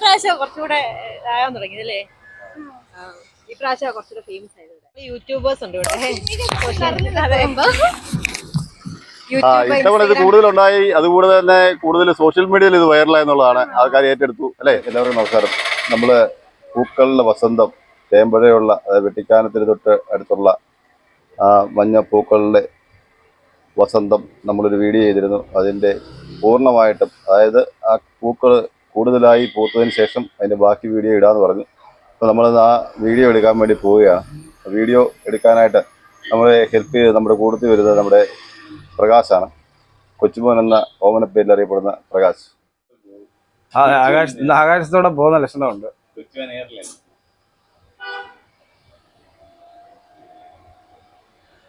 പ്രാവശ്യം കുറച്ചുകൂടെ ആകാൻ തുടങ്ങിയതല്ലേ? ഈ പ്രാവശ്യം കുറച്ചുകൂടെ ഫേമസ് ആയത്. യൂട്യൂബേഴ്സ് ഉണ്ട് ഇവിടെ. ഇത്തവണ ഇത് കൂടുതലുണ്ടായി. അതുകൂടാതെ തന്നെ കൂടുതൽ സോഷ്യൽ മീഡിയയിൽ ഇത് വൈറലായെന്നുള്ളതാണ് ആൾക്കാർ ഏറ്റെടുത്തു അല്ലേ? എല്ലാവർക്കും നമസ്കാരം. നമ്മള് പൂക്കളുടെ വസന്തം തേമ്പഴയുള്ള വെട്ടിക്കാനത്തിന് തൊട്ട് അടുത്തുള്ള മഞ്ഞ പൂക്കളുടെ വസന്തം നമ്മളൊരു വീഡിയോ ചെയ്തിരുന്നു. അതിൻ്റെ പൂർണ്ണമായിട്ടും അതായത് ആ പൂക്കൾ കൂടുതലായി പൂത്തതിന് ശേഷം അതിൻ്റെ ബാക്കി വീഡിയോ ഇടാമെന്ന് പറഞ്ഞു. അപ്പോൾ നമ്മളത് ആ വീഡിയോ എടുക്കാൻ വേണ്ടി പോവുകയാണ്. വീഡിയോ എടുക്കാനായിട്ട് നമ്മളെ ഹെൽപ്പ് ചെയ്ത് നമ്മുടെ കൂട്ടത്തിൽ വരുന്നത് നമ്മുടെ പ്രകാശാണ്. കൊച്ചുമോൻ എന്ന ഓമന പേരിൽ അറിയപ്പെടുന്ന പ്രകാശ്. ആകാശത്തോടെ പോകുന്ന ലക്ഷണമുണ്ട്.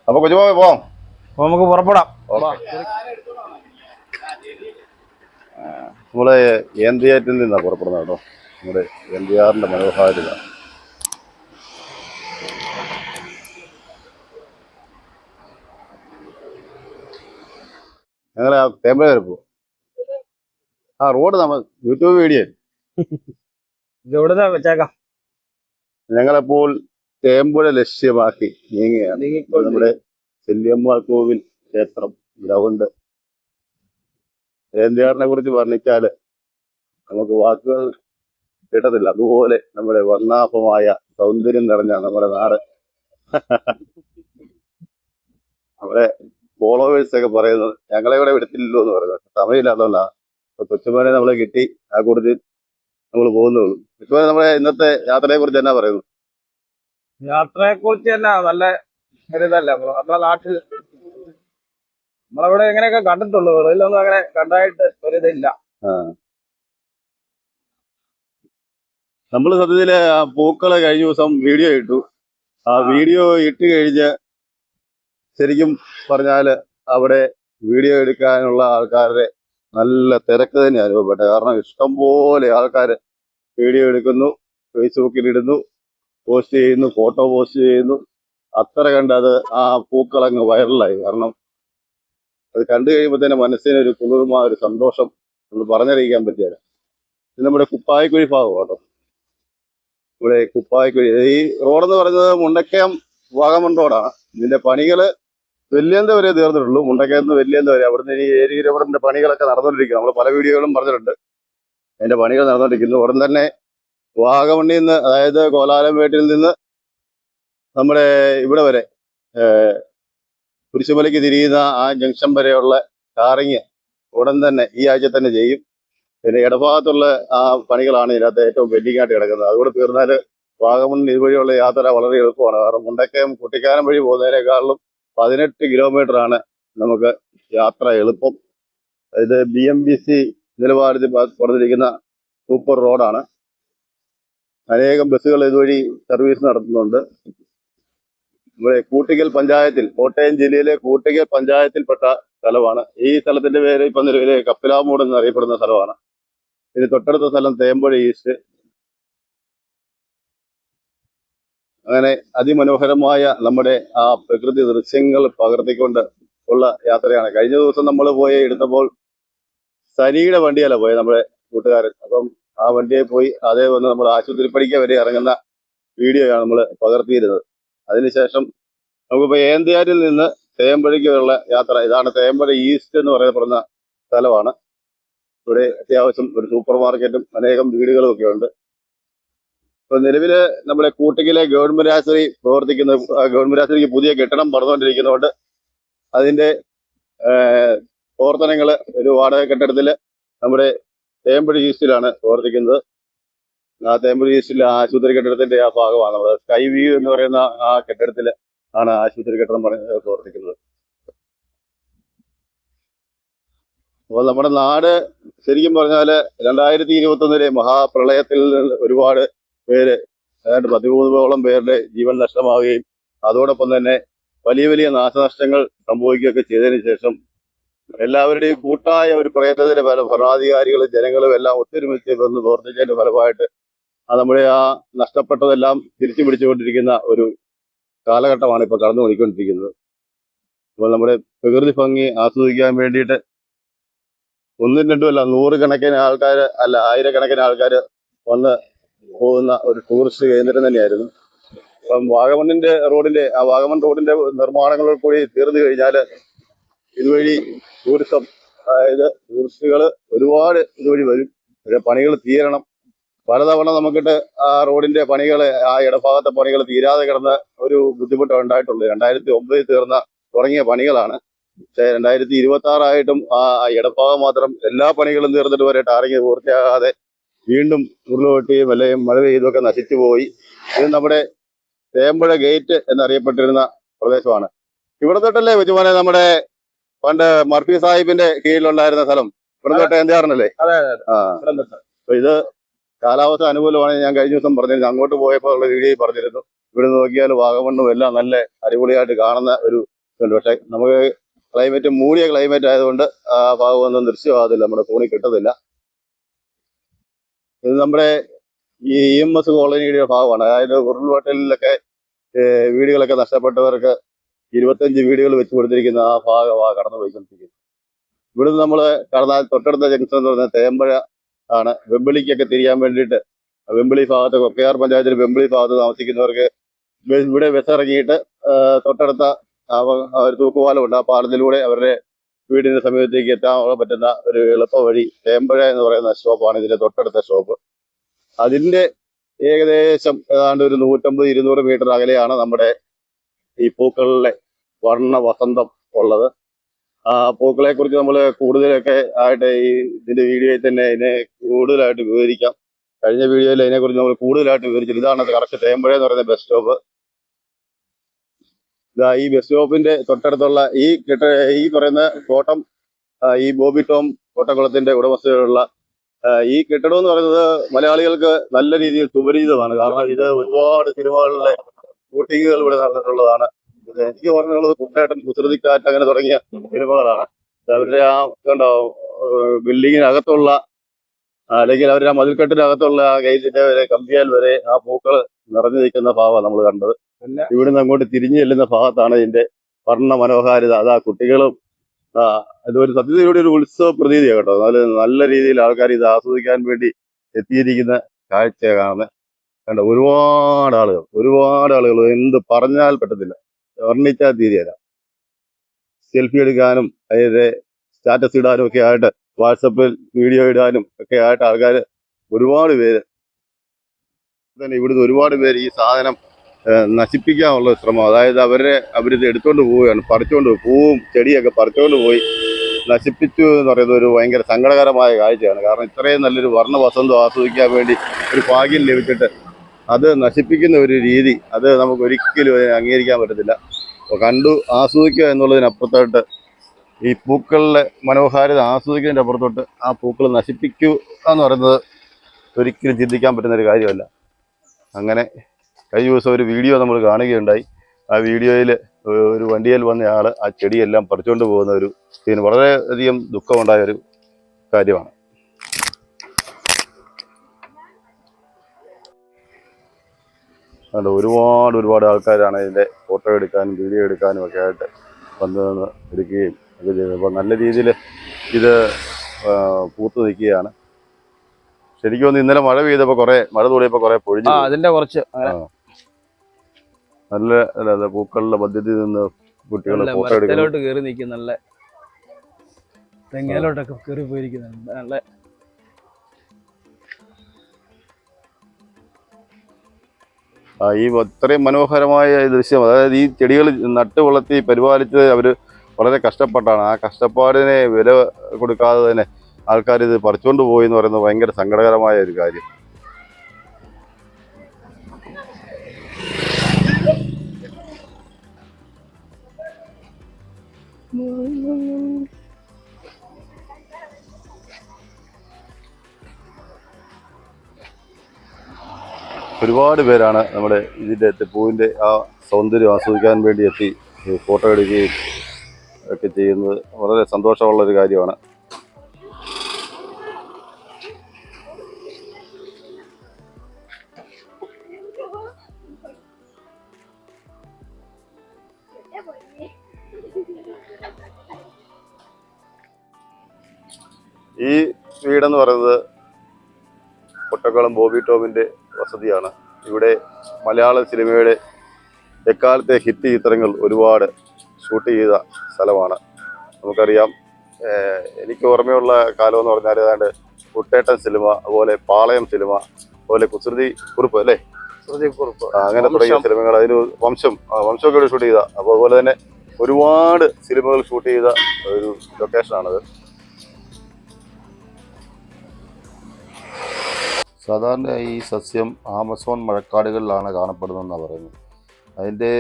അപ്പൊ കൊച്ചുമോ പോവാം, നമുക്ക് പുറപ്പെടാം. നമ്മള് ഏന്തിയാറ്റിൽ നിന്നാണ് പുറപ്പെടുന്നത് കേട്ടോ. നമ്മുടെ എൻഡിആറിന്റെ മനോഹാരിത. ഞങ്ങള് തേമ്പഴ വരെ പോകും. ആ റോഡ് നമ്മൾ യൂട്യൂബ് വീഡിയോ വെച്ചേക്കാം. ഞങ്ങളപ്പോൾ തേമ്പുഴ ലക്ഷ്യമാക്കി നീങ്ങുകയാണ്. നമ്മുടെ ചെല്ലിയമ്മ കോവിൽ ക്ഷേത്രം ഗ്രൗണ്ട്. ഏന്തിയാറിനെ കുറിച്ച് വർണ്ണിച്ചാല് നമുക്ക് വാക്കുകൾ കിട്ടത്തില്ല. അതുപോലെ നമ്മുടെ വർണ്ണാഭമായ സൗന്ദര്യം നിറഞ്ഞ നമ്മുടെ നാട്. നമ്മുടെ ഫോളോവേഴ്സ് ഒക്കെ പറയുന്നത് ഞങ്ങളെ ഇവിടെ വിടത്തില്ലല്ലോ എന്ന് പറയുന്നത്. സമയമില്ലാത്തതുകൊണ്ടാണ്. അപ്പൊ കൊച്ചുമോനെ നമ്മളെ കിട്ടി, ആ കൂട്ടത്തിൽ നമ്മൾ പോകുന്നുള്ളൂ. കൊച്ചുമോനെ നമ്മുടെ ഇന്നത്തെ യാത്രയെ കുറിച്ച് എന്നാ പറയുന്നു? യാത്രയെ കുറിച്ച് തന്നെ നല്ല ഒരിതല്ല. നമ്മുടെ നാട്ടിൽ നമ്മളവിടെ എങ്ങനെയൊക്കെ കണ്ടിട്ടുള്ളൂ, വെളിയിലൊന്നും അങ്ങനെ കണ്ടായിട്ട് ഒരിതില്ല. നമ്മള് സത്യത്തില് ആ പൂക്കള് കഴിഞ്ഞ ദിവസം വീഡിയോ ഇട്ടു. ആ വീഡിയോ ഇട്ട് കഴിഞ്ഞ് ശരിക്കും പറഞ്ഞാല് അവിടെ വീഡിയോ എടുക്കാനുള്ള ആൾക്കാരുടെ നല്ല തിരക്ക് തന്നെ അനുഭവപ്പെട്ടത്. കാരണം ഇഷ്ടംപോലെ ആൾക്കാര് വീഡിയോ എടുക്കുന്നു, ഫേസ്ബുക്കിൽ ഇടുന്നു, പോസ്റ്റ് ചെയ്യുന്നു, ഫോട്ടോ പോസ്റ്റ് ചെയ്യുന്നു. അത്ര കണ്ടത് ആ പൂക്കളങ്ങ് വൈറലായി. കാരണം അത് കണ്ടു കഴിയുമ്പോൾ തന്നെ മനസ്സിനൊരു കുളിർമ, ഒരു സന്തോഷം നമ്മൾ പറഞ്ഞറിയിക്കാൻ പറ്റിയത്. ഇത് നമ്മുടെ കുപ്പായക്കുഴി ഭാഗം കേട്ടോ. ഇവിടെ കുപ്പായക്കുഴി, ഈ റോഡെന്ന് പറയുന്നത് മുണ്ടക്കയം വാഗമൺ റോഡാണ്. ഇതിന്റെ പണികള് വെല്ലിയന്ത വരെ തീർന്നിട്ടുള്ളൂ. മുണ്ടക്കയത്ത് വെല്ലിയന്ത വരെ. അവിടുന്ന് ഈ ഏരിയയിലെ പണികളൊക്കെ നടന്നുകൊണ്ടിരിക്കുന്നു. നമ്മൾ പല വീഡിയോകളും പറഞ്ഞിട്ടുണ്ട്. അതിന്റെ പണികൾ നടന്നുകൊണ്ടിരിക്കുന്നു. ഉടൻ തന്നെ വാഗമണ്ണിൽ നിന്ന്, അതായത് കോലാലംപേട്ടിൽ നിന്ന് നമ്മുടെ ഇവിടെ വരെ കുരിശുമലയ്ക്ക് തിരിയുന്ന ആ ജംഗ്ഷൻ വരെയുള്ള ടാറിങ് ഉടൻ തന്നെ ഈ ആഴ്ച തന്നെ ചെയ്യും. പിന്നെ ഇടഭാഗത്തുള്ള ആ പണികളാണ് ഇതിനകത്ത് ഏറ്റവും പെൻഡിങ് ആയിട്ട് കിടക്കുന്നത്. അതുകൂടെ തീർന്നാൽ വാഗമൺ ഇതുവഴിയുള്ള യാത്ര വളരെ എളുപ്പമാണ്. കാരണം മുണ്ടക്കയം കുട്ടിക്കാനം വഴി പോകുന്നതിനേക്കാളും 18 കിലോമീറ്റർ ആണ് നമുക്ക് യാത്ര എളുപ്പം. ഇത് BMBC നിലവാരത്തിൽ പറഞ്ഞിരിക്കുന്ന സൂപ്പർ റോഡാണ്. അനേകം ബസ്സുകൾ ഇതുവഴി സർവീസ് നടത്തുന്നുണ്ട്. ഇവിടെ കൂട്ടിക്കൽ പഞ്ചായത്തിൽ, കോട്ടയം ജില്ലയിലെ കൂട്ടിക്കൽ പഞ്ചായത്തിൽപ്പെട്ട സ്ഥലമാണ്. ഈ സ്ഥലത്തിന്റെ പേര് ഇപ്പം നിലവിലെ കപ്പിലാമൂട് എന്നറിയപ്പെടുന്ന സ്ഥലമാണ്. ഇനി തൊട്ടടുത്ത സ്ഥലം തേമ്പഴ ഈസ്റ്റ്. അങ്ങനെ അതിമനോഹരമായ നമ്മുടെ ആ പ്രകൃതി ദൃശ്യങ്ങൾ പകർത്തിക്കൊണ്ട് ഉള്ള യാത്രയാണ്. കഴിഞ്ഞ ദിവസം നമ്മൾ പോയി എടുത്തപ്പോൾ സനിയുടെ വണ്ടിയല്ല പോയത് നമ്മുടെ കൂട്ടുകാരൻ. അപ്പം ആ വണ്ടിയെ പോയി അതേ വന്ന് നമ്മൾ ആശുപത്രിപ്പടിക്ക വരെ ഇറങ്ങുന്ന വീഡിയോയാണ് നമ്മൾ പകർത്തിയിരുന്നത്. അതിനുശേഷം നമുക്കിപ്പോൾ ഏന്തിയാറ്റിൽ നിന്ന് തേമ്പഴയ്ക്കുള്ള യാത്ര. ഇതാണ് തേമ്പഴ ഈസ്റ്റ് എന്ന് പറയപ്പെടുന്ന സ്ഥലമാണ്. ഇവിടെ അത്യാവശ്യം ഒരു സൂപ്പർ മാർക്കറ്റും അനേകം വീടുകളും ഒക്കെ ഉണ്ട്. ഇപ്പൊ നിലവില് നമ്മുടെ കൂട്ടിക്കലെ ഗവൺമെന്റ് ആശുപത്രി പ്രവർത്തിക്കുന്ന, ഗവൺമെന്റ് ആശുപത്രിക്ക് പുതിയ കെട്ടിടം പണിതുകൊണ്ടിരിക്കുന്നതുകൊണ്ട് അതിന്റെ പ്രവർത്തനങ്ങള് ഒരു വാടക കെട്ടിടത്തില് നമ്മുടെ തേമ്പഴ ഈസ്റ്റിലാണ് പ്രവർത്തിക്കുന്നത്. ആ തേമ്പഴ ഈസ്റ്റിലെ ആശുപത്രി കെട്ടിടത്തിന്റെ ആ ഭാഗമാണ് നമ്മൾ സ്കൈ വ്യൂ എന്ന് പറയുന്ന ആ കെട്ടിടത്തില് ആണ് ആശുപത്രി കെട്ടിടം പ്രവർത്തിക്കുന്നത്. അപ്പോൾ നമ്മുടെ നാട് ശരിക്കും പറഞ്ഞാല് 2021 മഹാപ്രളയത്തിൽ ഒരുപാട് പേര്, ഏതാണ്ട് 13ഓളം പേരുടെ ജീവൻ നഷ്ടമാവുകയും അതോടൊപ്പം തന്നെ വലിയ വലിയ നാശനഷ്ടങ്ങൾ സംഭവിക്കുകയൊക്കെ ചെയ്തതിനു ശേഷം എല്ലാവരുടെയും കൂട്ടായ ഒരു പ്രയത്നത്തിന്റെ ഫലം ഭരണാധികാരികളും ജനങ്ങളും എല്ലാം ഒത്തൊരുമിച്ച് വന്ന് പ്രവർത്തിച്ചതിന്റെ ഫലമായിട്ട് നമ്മുടെ ആ നഷ്ടപ്പെട്ടതെല്ലാം തിരിച്ചു പിടിച്ചുകൊണ്ടിരിക്കുന്ന ഒരു കാലഘട്ടമാണ് ഇപ്പൊ കടന്നു പോയിക്കൊണ്ടിരിക്കുന്നത്. അപ്പോൾ നമ്മുടെ പ്രകൃതി ഭംഗി ആസ്വദിക്കാൻ വേണ്ടിയിട്ട് ഒന്നും രണ്ടും അല്ല, നൂറുകണക്കിന് ആൾക്കാർ, അല്ല ആയിരക്കണക്കിന് ആൾക്കാർ വന്ന് പോകുന്ന ഒരു ടൂറിസ്റ്റ് കേന്ദ്രം തന്നെയായിരുന്നു. അപ്പം വാഗമണ്ണിന്റെ റോഡിന്റെ വാഗമൺ റോഡിന്റെ നിർമ്മാണങ്ങൾ കൂടി തീർന്നു കഴിഞ്ഞാൽ ഇതുവഴി ടൂറിസം, അതായത് ടൂറിസ്റ്റുകൾ ഒരുപാട് ഇതുവഴി വരും. പക്ഷേ പണികൾ തീരണം. പലതവണ നമുക്കിട്ട് ആ റോഡിന്റെ പണികൾ, ആ ഇടഭാഗത്തെ പണികൾ തീരാതെ കിടന്ന ഒരു ബുദ്ധിമുട്ട് ഉണ്ടായിട്ടുള്ളത്. 2009 തുടങ്ങിയ പണികളാണ്. പക്ഷേ 2026 ആ ഇടഭാഗം മാത്രം എല്ലാ പണികളും തീർന്നിട്ട് വരെ ടാറിങ് പൂർത്തിയാകാതെ വീണ്ടും ഉരുളുപൊട്ടിയും അല്ലെങ്കിൽ മഴ പെയ്തൊക്കെ നശിച്ചു പോയി. ഇത് നമ്മുടെ തേമ്പുഴ ഗേറ്റ് എന്നറിയപ്പെട്ടിരുന്ന പ്രദേശമാണ്. ഇവിടെ തൊട്ടല്ലേ വെച്ചുപോലെ നമ്മുടെ പണ്ട് മർഫി സാഹിബിന്റെ കീഴിലുണ്ടായിരുന്ന സ്ഥലം ഇവിടെ തൊട്ട് എന്തായിരുന്നല്ലേ? ആ, അപ്പൊ ഇത് കാലാവസ്ഥ അനുകൂലമാണെങ്കിൽ ഞാൻ കഴിഞ്ഞ ദിവസം പറഞ്ഞിരുന്നു, അങ്ങോട്ട് പോയപ്പോൾ ഉള്ള വീഡിയോ പറഞ്ഞിരുന്നു, ഇവിടെ നോക്കിയാൽ വാഗമണ്ണും എല്ലാം നല്ല അടിപൊളിയായിട്ട് കാണുന്ന ഒരു ഇതുണ്ട്. പക്ഷെ നമുക്ക് ക്ലൈമറ്റ് മൂടിയ ക്ലൈമറ്റ് ആയതുകൊണ്ട് ആ ഭാഗമൊന്നും ദൃശ്യമാകത്തില്ല, നമ്മുടെ ഫോണിൽ കിട്ടത്തില്ല. ഇത് നമ്മുടെ ഈ EMS കോളനിയുടെ ഭാഗമാണ്. അതായത് ഉരുൾപൊട്ടലിലൊക്കെ വീടുകളൊക്കെ നഷ്ടപ്പെട്ടവർക്ക് 25 വീടുകൾ വെച്ച് കൊടുത്തിരിക്കുന്ന ആ ഭാഗമാണ് കടന്നു പോയിക്കൊണ്ടിരിക്കുന്നത്. ഇവിടുന്ന് നമ്മൾ കടന്നാൽ തൊട്ടടുത്ത ജംഗ്ഷൻ എന്ന് പറയുന്നത് തേമ്പഴ ആണ്. വെമ്പിളിക്കൊക്കെ തിരിയാൻ വേണ്ടിയിട്ട് വെമ്പിളി ഭാഗത്ത്, കൊക്കയാർ പഞ്ചായത്തിൽ വെമ്പിളി ഭാഗത്ത് താമസിക്കുന്നവർക്ക് ഇവിടെ ബസ് ഇറങ്ങിയിട്ട് തൊട്ടടുത്ത ഒരു തൂക്കുപാലമുണ്ട്. ആ പാലത്തിലൂടെ അവരുടെ വീടിന്റെ സമീപത്തേക്ക് എത്താൻ പറ്റുന്ന ഒരു എളുപ്പ വഴി തേമ്പഴ എന്ന് പറയുന്ന സ്റ്റോപ്പാണ് ഇതിന്റെ തൊട്ടടുത്ത സ്റ്റോപ്പ്. അതിന്റെ ഏകദേശം ഏതാണ്ട് ഒരു 150-200 മീറ്റർ അകലെയാണ് നമ്മുടെ ഈ പൂക്കളിലെ വർണ്ണ വസന്തം ഉള്ളത്. ആ പൂക്കളെ കുറിച്ച് നമ്മൾ കൂടുതലൊക്കെ ആയിട്ട് ഈ ഇതിന്റെ വീഡിയോയിൽ തന്നെ ഇതിനെ കൂടുതലായിട്ട് വിവരിക്കാം. കഴിഞ്ഞ വീഡിയോയിൽ അതിനെക്കുറിച്ച് നമ്മൾ കൂടുതലായിട്ട് വിവരിച്ചു. ഇതാണ് കറക്റ്റ് തേമ്പഴ എന്ന് പറയുന്ന ബസ് സ്റ്റോപ്പ്. ഇതാ ഈ ബസ് സ്റ്റോപ്പിന്റെ തൊട്ടടുത്തുള്ള ഈ പറയുന്ന കോട്ടം, ഈ ബോബി ടോം കോട്ടക്കുളത്തിന്റെ ഉടമസ്ഥയിലുള്ള ഈ കെട്ടിടം എന്ന് പറയുന്നത് മലയാളികൾക്ക് നല്ല രീതിയിൽ സുപരിചിതമാണ്. കാരണം ഇത് ഒരുപാട് സിനിമകളിലെ ഷൂട്ടിങ്ങുകൾ ഇവിടെ നടന്നിട്ടുള്ളതാണ്. എനിക്ക് പറഞ്ഞുള്ളത് കുട്ടേട്ടൻ, കുസൃതിക്കാറ്റ്, അങ്ങനെ തുടങ്ങിയ സിനിമകളാണ്. അവരുടെ ആ കണ്ടോ ബിൽഡിങ്ങിനകത്തുള്ള അല്ലെങ്കിൽ അവരുടെ ആ മതിൽക്കെട്ടിനകത്തുള്ള ആ ഗേറ്റിന്റെ വരെ കമ്പിയാൽ വരെ ആ പൂക്കൾ നിറഞ്ഞു നിൽക്കുന്ന ഭാവമാണ് നമ്മൾ കണ്ടത്. ഇവിടുന്ന് അങ്ങോട്ട് തിരിഞ്ഞു ചെല്ലുന്ന ഭാഗത്താണ് ഇതിന്റെ വർണ്ണ മനോഹാരിത. അതാ കുട്ടികളും ഇതൊരു സത്യതയുടെ ഒരു ഉത്സവ പ്രതീതിയാണ് കേട്ടോ. നല്ല രീതിയിൽ ആൾക്കാർ ഇത് ആസ്വദിക്കാൻ വേണ്ടി എത്തിയിരിക്കുന്ന കാഴ്ചയാണ് കണ്ടോ. ഒരുപാട് ആളുകൾ എന്ത് പറഞ്ഞാൽ പറ്റത്തില്ല, വർണ്ണിച്ചാൽ തീരെയല്ല. സെൽഫി എടുക്കാനും അതായത് സ്റ്റാറ്റസ് ഇടാനും ഒക്കെ ആയിട്ട്, വാട്സപ്പിൽ വീഡിയോ ഇടാനും ഒക്കെ ആയിട്ട് ആൾക്കാർ ഒരുപാട് പേര് തന്നെ ഇവിടുന്ന് ഒരുപാട് പേര് ഈ സാധനം നശിപ്പിക്കാനുള്ള ശ്രമം, അതായത് അവരിത് എടുത്തുകൊണ്ട് പോവുകയാണ്, പറിച്ചുകൊണ്ട് പൂവും ചെടിയൊക്കെ പറിച്ചുകൊണ്ട് പോയി നശിപ്പിച്ചു എന്ന് പറയുന്നത് ഒരു ഭയങ്കര സങ്കടകരമായ കാഴ്ചയാണ്. കാരണം ഇത്രയും നല്ലൊരു വർണ്ണ വസന്തം ആസ്വദിക്കാൻ വേണ്ടി ഒരു ഭാഗ്യം ലഭിച്ചിട്ട് അത് നശിപ്പിക്കുന്ന ഒരു രീതി, അത് നമുക്ക് ഒരിക്കലും അംഗീകരിക്കാൻ പറ്റത്തില്ല. അപ്പോൾ കണ്ടു ആസ്വദിക്കുക എന്നുള്ളതിനപ്പുറത്തോട്ട് ഈ പൂക്കളിലെ മനോഹാരിത ആസ്വദിക്കുന്നതിൻ്റെ അപ്പുറത്തോട്ട് ആ പൂക്കൾ നശിപ്പിക്കുക എന്ന് പറയുന്നത് ഒരിക്കലും ചിന്തിക്കാൻ പറ്റുന്ന ഒരു കാര്യമല്ല. അങ്ങനെ കഴിഞ്ഞ ദിവസം ഒരു വീഡിയോ നമ്മൾ കാണുകയുണ്ടായി. ആ വീഡിയോയിൽ ഒരു വണ്ടിയിൽ വന്ന ആൾ ആ ചെടിയെല്ലാം പറിച്ചുകൊണ്ട് പോകുന്ന ഒരു സീൻ വളരെയധികം ദുഃഖമുണ്ടായ ഒരു കാര്യമാണ്. അതുകൊണ്ട് ഒരുപാട് ആൾക്കാരാണ് ഇതിൻ്റെ ഫോട്ടോ എടുക്കാനും വീഡിയോ എടുക്കാനും ഒക്കെ ആയിട്ട് വന്ന് എടുക്കുകയും ഒക്കെ ചെയ്തത്. അപ്പോൾ നല്ല രീതിയിൽ ഇത് പൂത്ത് നിൽക്കുകയാണ്. ശരിക്കും ഒന്ന് ഇന്നലെ മഴ തൂളിയപ്പോൾ കുറേ പൊഴിഞ്ഞു. അതിന്റെ കുറച്ച് നല്ല പൂക്കളുടെ മധ്യത്തിൽ നിന്ന് കുട്ടികൾ ഫോട്ടോ എടുക്കും. കയറി നിൽക്കും, നല്ല തെങ്ങയിലോട്ടൊക്കെ കയറി പോയിരിക്കുന്നുണ്ട്. നല്ല ഈ ഇത്രയും മനോഹരമായ ദൃശ്യം, അതായത് ഈ ചെടികൾ നട്ട് വളർത്തി പരിപാലിച്ച് അവർ വളരെ കഷ്ടപ്പെട്ടാണ്. ആ കഷ്ടപ്പാടിനെ വില കൊടുക്കാതെ തന്നെ ആൾക്കാർ ഇത് പറിച്ചുകൊണ്ട് പോയി എന്ന് പറയുന്നത് ഭയങ്കര സങ്കടകരമായ ഒരു കാര്യം. ഒരുപാട് പേരാണ് നമ്മുടെ ഇതിൻ്റെ പൂവിൻ്റെ ആ സൗന്ദര്യം ആസ്വദിക്കാൻ വേണ്ടി എത്തി ഫോട്ടോ എടുക്കുകയും ഒക്കെ ചെയ്യുന്നത്. വളരെ സന്തോഷമുള്ളൊരു കാര്യമാണ്. ഈ വീടെന്ന് പറയുന്നത് പൊട്ടക്കുളം ബോബി ടോമിൻ്റെ വസതിയാണ്. ഇവിടെ മലയാള സിനിമയുടെ എക്കാലത്തെ ഹിറ്റ് ചിത്രങ്ങൾ ഒരുപാട് ഷൂട്ട് ചെയ്ത സ്ഥലമാണ്. നമുക്കറിയാം, എനിക്ക് ഓർമ്മയുള്ള കാലം എന്ന് പറഞ്ഞാൽ ഏതാണ്ട് കുട്ടേട്ടൻ സിനിമ, അതുപോലെ പാളയം സിനിമ, അതുപോലെ കുസൃതി കുറുപ്പ് അല്ലേ, അങ്ങനെ തുടങ്ങിയ സിനിമകൾ, അതിന് വംശമൊക്കെ ഇവിടെ ഷൂട്ട് ചെയ്ത, അപ്പോൾ അതുപോലെ തന്നെ ഒരുപാട് സിനിമകൾ ഷൂട്ട് ചെയ്ത ഒരു ലൊക്കേഷനാണത്. സാധാരണ ഈ സസ്യം ആമസോൺ മഴക്കാടുകളിലാണ് കാണപ്പെടുന്നതെന്നാണ് പറയുന്നത്. അതിൻ്റെ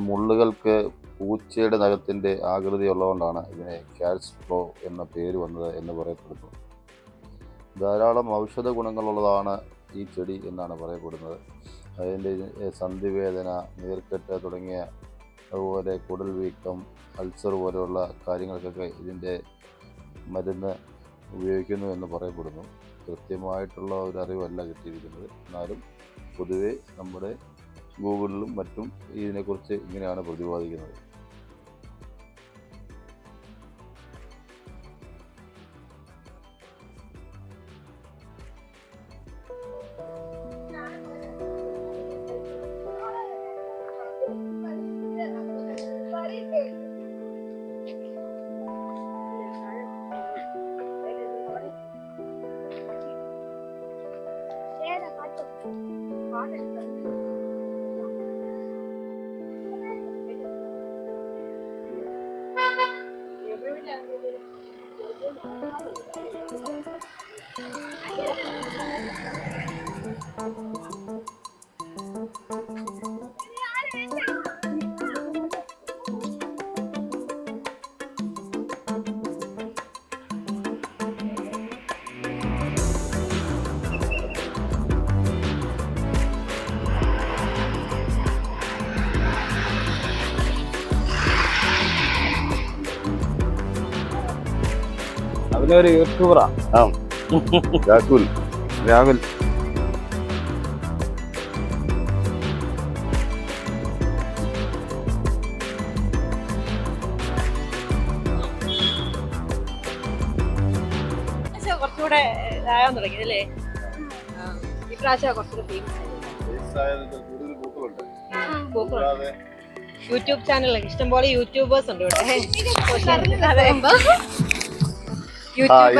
മുള്ളുകൾക്ക് പൂച്ചയുടെ നഖത്തിൻ്റെ ആകൃതി ഉള്ളതുകൊണ്ടാണ് ഇതിനെ കാറ്റ്സ് ക്ലോ എന്ന പേര് വന്നത് എന്ന് പറയപ്പെടുന്നു. ധാരാളം ഔഷധ ഗുണങ്ങളുള്ളതാണ് ഈ ചെടി എന്നാണ് പറയപ്പെടുന്നത്. അതിൻ്റെ സന്ധിവേദന, നീർക്കെട്ട് തുടങ്ങിയ, അതുപോലെ കുടൽ വീക്കം, അൾസർ പോലെയുള്ള കാര്യങ്ങൾക്കൊക്കെ ഇതിൻ്റെ മരുന്ന് ഉപയോഗിക്കുന്നു എന്ന് പറയപ്പെടുന്നു. കൃത്യമായിട്ടുള്ള ഒരു അറിവല്ല കിട്ടിയിരിക്കുന്നത്. എന്നാലും പൊതുവെ നമ്മുടെ ഗൂഗിളിലും മറ്റും ഇതിനെക്കുറിച്ച് ഇങ്ങനെയാണ് പ്രതിപാദിക്കുന്നത്. അവനൊരു യൂട്യൂബറാ. രാഹുൽ കുറച്ചുകൂടെ ഇതാകാൻ തുടങ്ങിയതല്ലേ? ഈ പ്രാവശ്യം കുറച്ചുകൂടെ ഫേമസ് യൂട്യൂബ് ചാനലൊക്കെ ഇഷ്ടംപോലെ യൂട്യൂബേഴ്സ് ഉണ്ട് ഇവിടെ.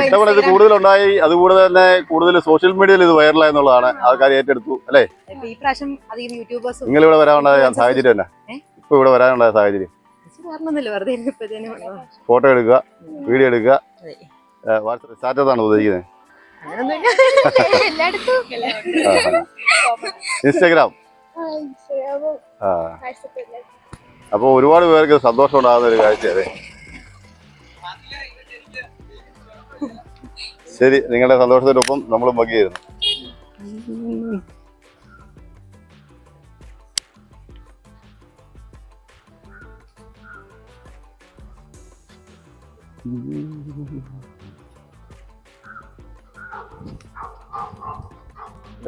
ഇഷ്ടംപോലെ ഇത് കൂടുതലുണ്ടായി. അതുകൂടെ തന്നെ കൂടുതൽ സോഷ്യൽ മീഡിയയിൽ ഇത് വൈറലായി എന്നുള്ളതാണ് ആൾക്കാർ ഏറ്റെടുത്തു അല്ലേ? ഈ പ്രാവശ്യം അധികം യൂട്യൂബേഴ്സ്. നിങ്ങൾ ഇവിടെ വരാനുണ്ടായ സാഹചര്യം എന്നാ? ഇപ്പൊ ഇവിടെ വരാനുണ്ടായ സാഹചര്യം ഫോട്ടോ എടുക്കുക, വീഡിയോ എടുക്കുക, വാട്സ്ആപ്പ് സ്റ്റാറ്റസ് ആണ് ഉദ്ദേശിക്കുന്നത്. ഇൻസ്റ്റാഗ്രാം. അപ്പൊ ഒരുപാട് പേർക്ക് സന്തോഷം ഉണ്ടാകുന്ന ഒരു കാഴ്ചയല്ലേ? ശരി, നിങ്ങളുടെ സന്തോഷത്തിനൊപ്പം നമ്മളും പങ്കുചേരുന്നു.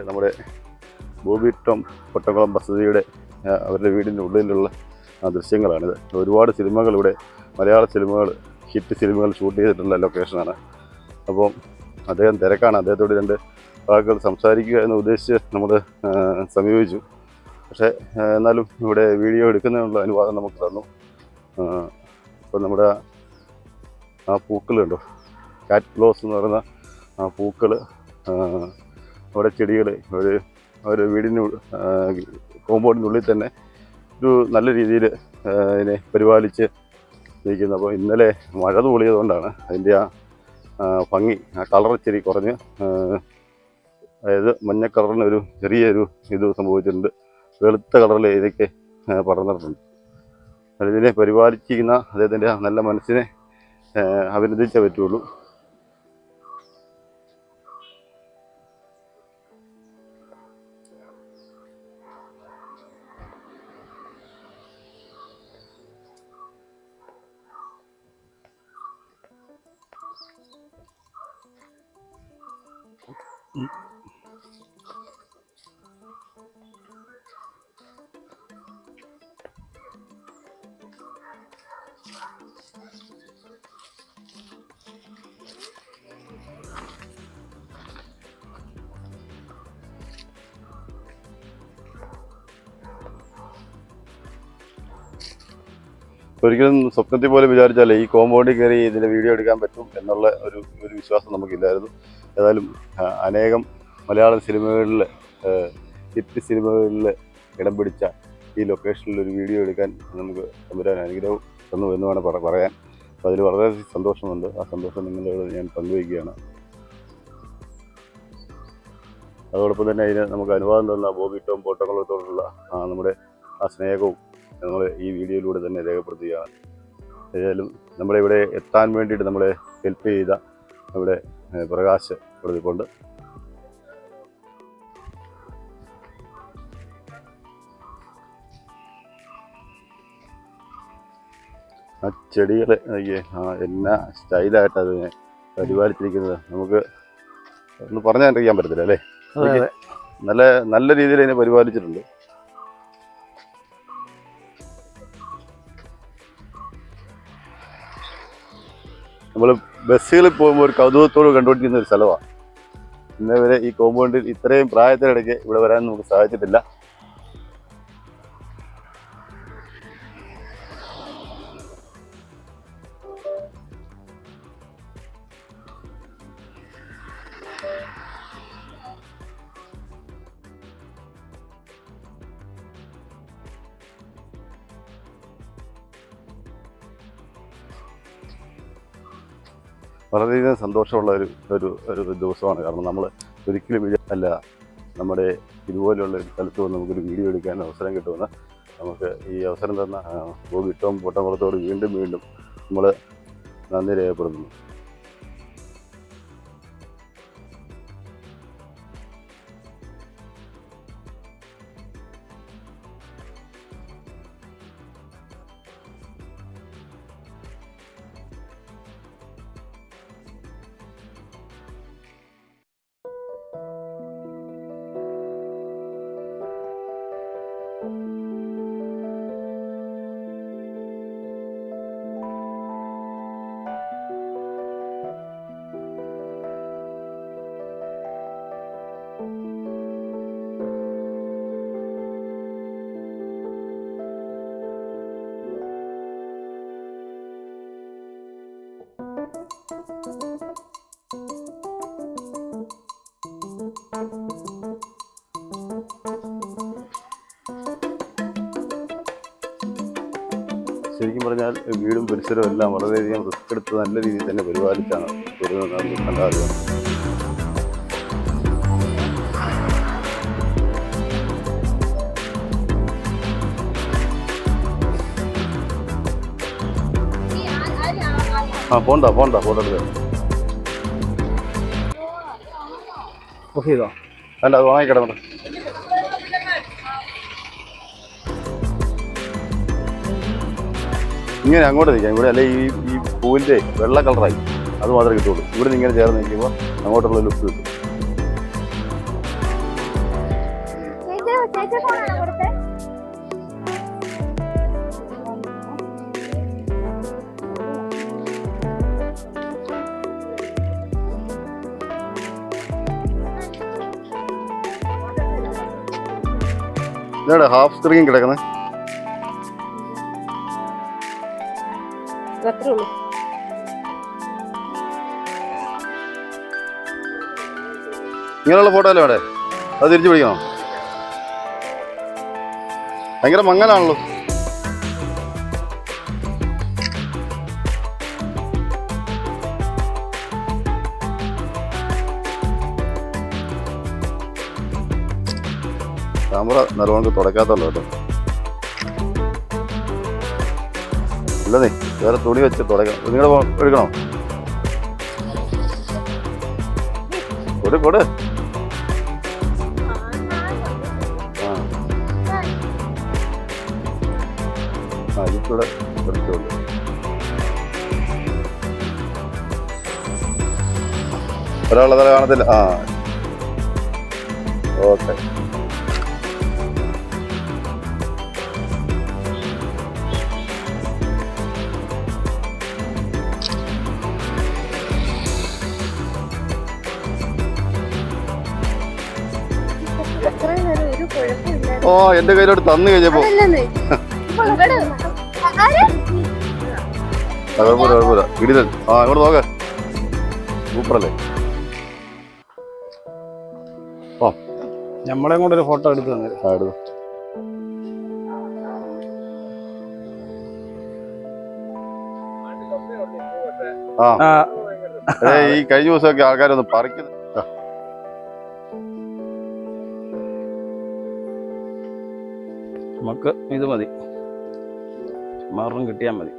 നമ്മുടെ ബോബി ടോം പൊട്ടക്കുളം വസതിയുടെ അവരുടെ വീടിൻ്റെ ഉള്ളിലുള്ള ദൃശ്യങ്ങളാണിത്. ഒരുപാട് സിനിമകൾ ഇവിടെ, മലയാള സിനിമകൾ, ഹിറ്റ് സിനിമകൾ ഷൂട്ട് ചെയ്തിട്ടുള്ള ലൊക്കേഷനാണ്. അപ്പം അദ്ദേഹം തിരക്കാണ്. അദ്ദേഹത്തോട് രണ്ട് വാക്കുകൾ സംസാരിക്കുക എന്ന് ഉദ്ദേശിച്ച് നമ്മൾ സമീപിച്ചു. പക്ഷേ എന്നാലും ഇവിടെ വീഡിയോ എടുക്കുന്നതിനുള്ള അനുവാദം നമുക്ക് തന്നു. അപ്പോൾ നമ്മുടെ ആ പൂക്കളുണ്ടോ, കാറ്റ് ക്ലോസ് എന്ന് പറയുന്ന ആ പൂക്കൾ, അവിടെ ചെടികൾ, ഒരു വീടിന് കോമ്പൗണ്ടിനുള്ളിൽ തന്നെ ഒരു നല്ല രീതിയിൽ അതിനെ പരിപാലിച്ച് ഇരിക്കുന്നു. അപ്പോൾ ഇന്നലെ മഴ തൂളിയതുകൊണ്ടാണ് അതിൻ്റെ ആ ഭംഗി, ആ കളർ ഇച്ചിരി കുറഞ്ഞ്, അതായത് മഞ്ഞ കളറിനൊരു ചെറിയൊരു ഇത് സംഭവിച്ചിട്ടുണ്ട്. വെളുത്ത കളറിൽ ഇതൊക്കെ പടർന്നിട്ടുണ്ട്. അതിനെ പരിപാലിച്ചിരിക്കുന്ന അദ്ദേഹത്തിൻ്റെ നല്ല മനസ്സിനെ അഭിനന്ദിച്ചേ പറ്റുള്ളൂ. ഒരിക്കലും സ്വപ്നത്തിൽ പോലും വിചാരിച്ചാലേ ഈ കോമ്പൗണ്ടിൽ കയറി ഇതിൻ്റെ വീഡിയോ എടുക്കാൻ പറ്റും എന്നുള്ള ഒരു വിശ്വാസം നമുക്കില്ലായിരുന്നു. ഏതായാലും അനേകം മലയാളം സിനിമകളിൽ ഹിറ്റ് സിനിമകളിൽ ഇടം പിടിച്ച ഈ ലൊക്കേഷനിൽ ഒരു വീഡിയോ എടുക്കാൻ നമുക്ക് തമ്പുരാൻ അനുഗ്രഹം തന്നു എന്ന് വേണം പറയാൻ. അപ്പോൾ അതിൽ വളരെ സന്തോഷമുണ്ട്. ആ സന്തോഷം നിങ്ങളോട് ഞാൻ പങ്കുവയ്ക്കുകയാണ്. അതോടൊപ്പം തന്നെ അതിന് നമുക്ക് അനുവാദം തന്ന ബോബി ടോം പോട്ടക്കുളത്തോടുള്ള നമ്മുടെ ആ സ്നേഹവും നമ്മൾ ഈ വീഡിയോയിലൂടെ തന്നെ രേഖപ്പെടുത്തുകയാണ്. ഏതായാലും നമ്മുടെ ഇവിടെ എത്താൻ വേണ്ടിയിട്ട് നമ്മളെ ഹെൽപ്പ് ചെയ്ത നമ്മുടെ പ്രകാശ് കൊടുത്തിട്ടുണ്ട്. ആ ചെടികൾ എന്നാ സ്റ്റൈലായിട്ട് അതിനെ പരിപാലിച്ചിരിക്കുന്നത് നമുക്ക് ഒന്ന് പറഞ്ഞറിയിക്കാൻ പറ്റത്തില്ല അല്ലേ? നല്ല രീതിയിൽ അതിനെ പരിപാലിച്ചിട്ടുണ്ട്. നമ്മൾ ബസ്സുകളിൽ പോകുമ്പോൾ ഒരു കൗതുകത്തോട് കണ്ടുകൊണ്ടിരിക്കുന്ന ഒരു സ്ഥലമാണ്. ഇന്നേ വരെ ഈ കോമ്പൗണ്ടിൽ ഇത്രയും പ്രായത്തിനിടയ്ക്ക് ഇവിടെ വരാൻ നമുക്ക് സാധിച്ചിട്ടില്ല. വളരെയധികം സന്തോഷമുള്ള ഒരു ദിവസമാണ്. കാരണം നമ്മൾ ഒരിക്കലും അല്ല നമ്മുടെ ഇതുപോലെയുള്ള ഒരു സ്ഥലത്ത് വന്ന് നമുക്കൊരു വീഡിയോ എടുക്കാൻ അവസരം കിട്ടുമെന്ന് നമുക്ക് ഈ അവസരം തന്ന ബോബി ടോം പോട്ടക്കുളത്തോട് വീണ്ടും നമ്മൾ നന്ദി രേഖപ്പെടുത്തുന്നു. ശരിക്കും പറഞ്ഞാൽ വീടും പരിസരവും എല്ലാം വളരെയധികം റിസ്ക് എടുത്ത് നല്ല രീതിയിൽ തന്നെ പരിപാലിച്ചാണ് വരുന്നതെന്നാണ് കണ്ടാറിയാം. പോണ്ട ഓക്കെ ചെയ്തോ അല്ല അത് വാങ്ങിക്കിടന്നു. ഇങ്ങനെ അങ്ങോട്ട് നിൽക്കാം. ഇവിടെ അല്ലെ ഈ പൂവിൻ്റെ വെള്ള കളറായി അത് മാത്രമേ കിട്ടുള്ളൂ. ഇവിടെ നിന്ന് ഇങ്ങനെ ചേർന്ന് നിൽക്കുമ്പോൾ അങ്ങോട്ടുള്ള ലുക്ക് കിട്ടും. ഇതാണ് ഹാഫ് സ്ക്രീൻ കിടക്കുന്നത്. ഇങ്ങനെയുള്ള ഫോട്ടോ അല്ലേ അവിടെ? അത് തിരിച്ചു പിടിക്കണോ? ഭയങ്കര മങ്ങലാണല്ലോ. ക്യാമറ നല്ലോണം തുടക്കാത്തല്ലോ കേട്ടോ. ഇല്ലതേ വേറെ തുണി വെച്ച് തുടക്കണം. നിങ്ങളുടെ എടുക്കണോ? കൊടു ഇതിലൂടെ കുറച്ചുള്ളൂ. ഒരാളെ തല കാണത്തില്ല. ഓക്കെ. എന്റെ കയ്യിലോട്ട് തന്നു കഴിഞ്ഞപ്പോ കുഴപ്പമില്ല ഇടിതൽ അങ്ങോട്ട് നോക്ക് സൂപ്പറല്ലേ നമ്മളെ കൂടെ ഒരു ഫോട്ടോ എടുത്ത് തന്നെ എടുത്തു ഈ കഴിഞ്ഞ ദിവസമൊക്കെ ആൾക്കാരൊന്ന് പറിക്കുന്നു നമുക്ക് ഇത് മതി മാറും കിട്ടിയാൽ മതി